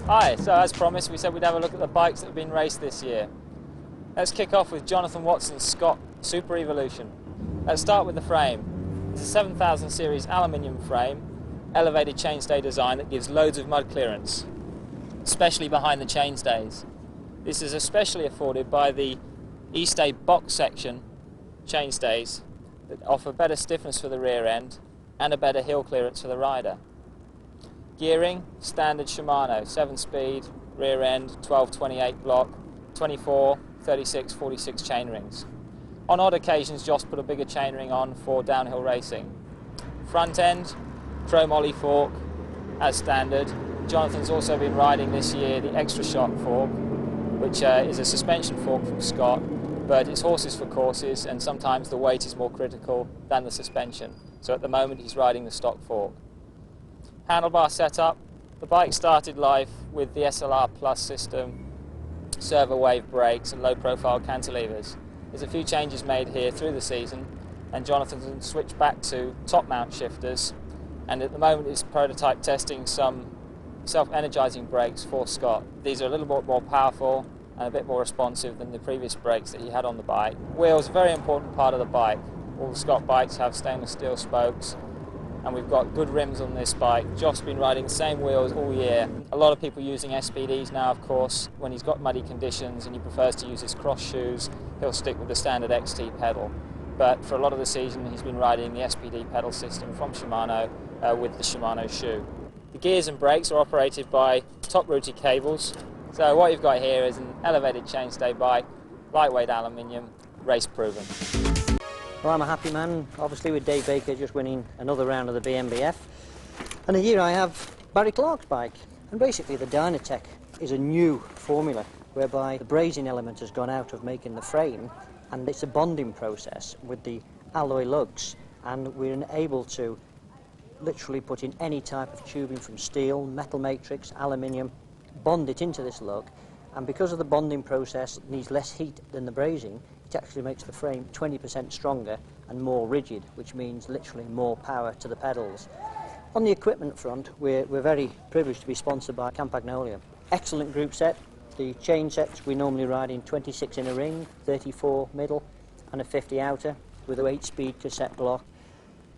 Hi, so as promised we said we'd have a look at the bikes that have been raced this year. Let's kick off with Jonathan Watson's Scott Super Evolution. Let's start with the frame. It's a 7000 series aluminium frame, elevated chainstay design that gives loads of mud clearance, especially behind the chainstays. This is especially afforded by the E-stay box section chainstays that offer better stiffness for the rear end and a better heel clearance for the rider. Gearing, standard Shimano, 7-speed, rear end, 12-28 block, 24, 36, 46 chainrings. On odd occasions, Joss put a bigger chainring on for downhill racing. Front end, chrome ollie fork, as standard. Jonathan's also been riding this year the Extra Shock fork, which is a suspension fork from Scott, but it's horses for courses, and sometimes the weight is more critical than the suspension. So at the moment he's riding the stock fork. Handlebar setup, the bike started life with the SLR Plus system, servo wave brakes and low profile cantilevers. There's a few changes made here through the season, and Jonathan switched back to top mount shifters, and at the moment is prototype testing some self-energizing brakes for Scott. These are a little bit more powerful and a bit more responsive than the previous brakes that he had on the bike. Wheels, a very important part of the bike. All the Scott bikes have stainless steel spokes, and we've got good rims on this bike. Josh's been riding the same wheels all year. A lot of people using SPDs now, of course. When he's got muddy conditions and he prefers to use his cross shoes, he'll stick with the standard XT pedal. But for a lot of the season, he's been riding the SPD pedal system from Shimano with the Shimano shoe. The gears and brakes are operated by top rooted cables. So what you've got here is an elevated chainstay bike, lightweight aluminium, race proven. Well, I'm a happy man, obviously, with Dave Baker just winning another round of the BMBF. And here I have Barry Clark's bike. And basically the Dynatech is a new formula whereby the brazing element has gone out of making the frame, and it's a bonding process with the alloy lugs, and we're able to literally put in any type of tubing from steel, metal matrix, aluminium, bond it into this lug, and because of the bonding process it needs less heat than the brazing, it actually makes the frame 20% stronger and more rigid, which means literally more power to the pedals. On the equipment front, we're very privileged to be sponsored by Campagnolia. Excellent group set. The chain sets we normally ride in 26 in a ring, 34 middle and a 50 outer, with an 8-speed cassette block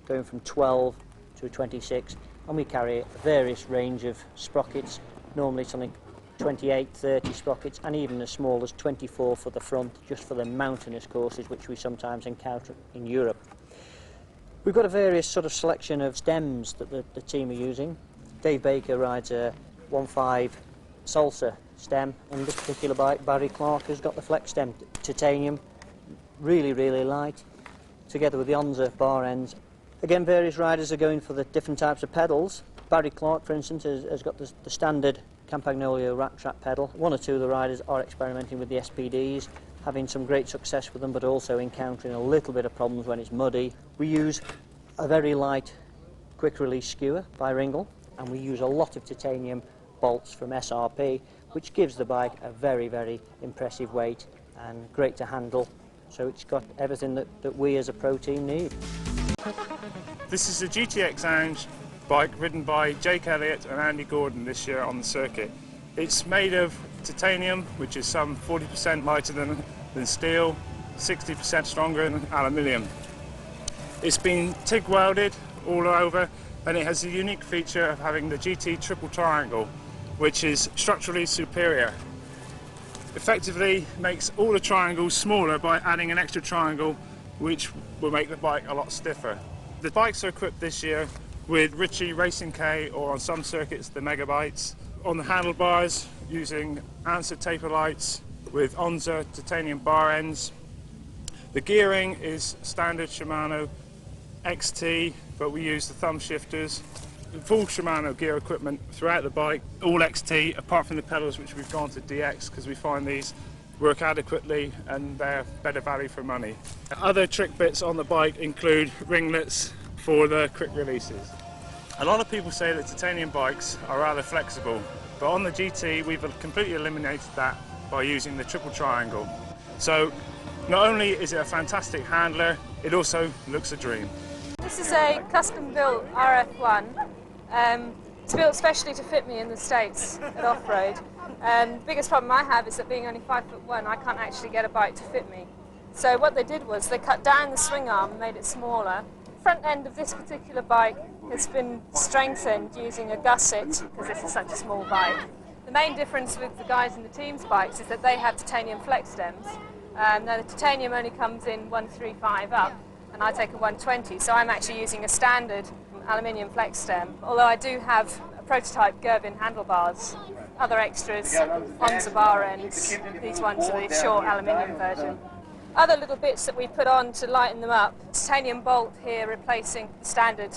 going from 12 to 26, and we carry a various range of sprockets, normally something 28, 30 sprockets, and even as small as 24 for the front, just for the mountainous courses which we sometimes encounter in Europe. We've got a various sort of selection of stems that the team are using. Dave Baker rides a 1.5 Salsa stem on this particular bike. Barry Clark has got the Flex stem, titanium, really, really light, together with the Onza bar ends. Again, various riders are going for the different types of pedals. Barry Clark, for instance, has got the standard Campagnolia rack trap pedal. One or two of the riders are experimenting with the SPDs, having some great success with them, but also encountering a little bit of problems when it's muddy. We use a very light quick release skewer by Ringle, and we use a lot of titanium bolts from SRP, which gives the bike a very, very impressive weight and great to handle. So it's got everything that we as a pro team need. This is the GTX Lounge bike ridden by Jake Elliott and Andy Gordon this year on the circuit. It's made of titanium, which is some 40% lighter than steel, 60% stronger than aluminium. It's been TIG welded all over, and it has the unique feature of having the GT triple triangle, which is structurally superior. Effectively makes all the triangles smaller by adding an extra triangle, which will make the bike a lot stiffer. The bikes are equipped this year with Ritchie Racing K, or on some circuits the Megabytes. On the handlebars, using Answer taper lights with Onza titanium bar ends. The gearing is standard Shimano XT, but we use the thumb shifters. The full Shimano gear equipment throughout the bike, all XT, apart from the pedals, which we've gone to DX because we find these work adequately and they're better value for money. Other trick bits on the bike include ringlets for the quick releases. A lot of people say that titanium bikes are rather flexible, but on the GT we've completely eliminated that by using the triple triangle. So not only is it a fantastic handler, it also looks a dream. This is a custom built RF1. It's built specially to fit me in the States at Offroad. The biggest problem I have is that being only 5'1", I can't actually get a bike to fit me. So what they did was they cut down the swing arm and made it smaller. The front end of this particular bike has been strengthened using a gusset because this is such a small bike. The main difference with the guys in the team's bikes is that they have titanium flex stems. Now the titanium only comes in 135 up, and I take a 120, so I'm actually using a standard aluminium flex stem, although I do have a prototype Gervin handlebars. Other extras, Honza bar ends, these ones are the short aluminium version. Other little bits that we put on to lighten them up, titanium bolt here replacing the standard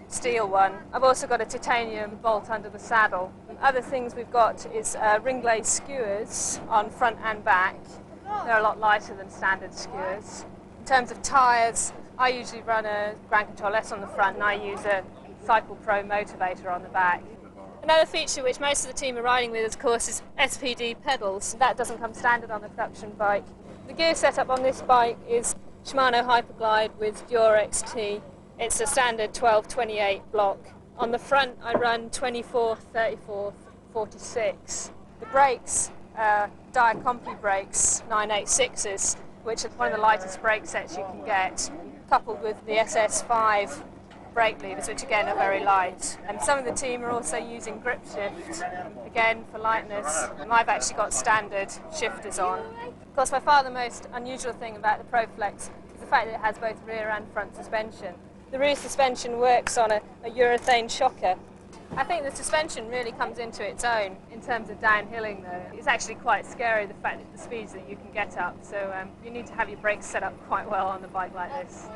steel one. I've also got a titanium bolt under the saddle. Other things we've got is ring glaze skewers on front and back. They're a lot lighter than standard skewers. In terms of tyres, I usually run a Grand Control S on the front and I use a Cycle Pro motivator on the back. Another feature which most of the team are riding with, of course, is SPD pedals. That doesn't come standard on a production bike. The gear setup on this bike is Shimano Hyperglide with Dura XT. It's a standard 12-28 block. On the front I run 24, 34, 46. The brakes are Dia Compi brakes, 986s, which are one of the lightest brake sets you can get, coupled with the SS5 brake levers, which again are very light. And some of the team are also using grip shift, again for lightness. And I've actually got standard shifters on. Of course, by far the most unusual thing about the ProFlex is the fact that it has both rear and front suspension. The rear suspension works on a urethane shocker. I think the suspension really comes into its own in terms of downhilling though. It's actually quite scary, the fact that the speeds that you can get up, so you need to have your brakes set up quite well on a bike like this.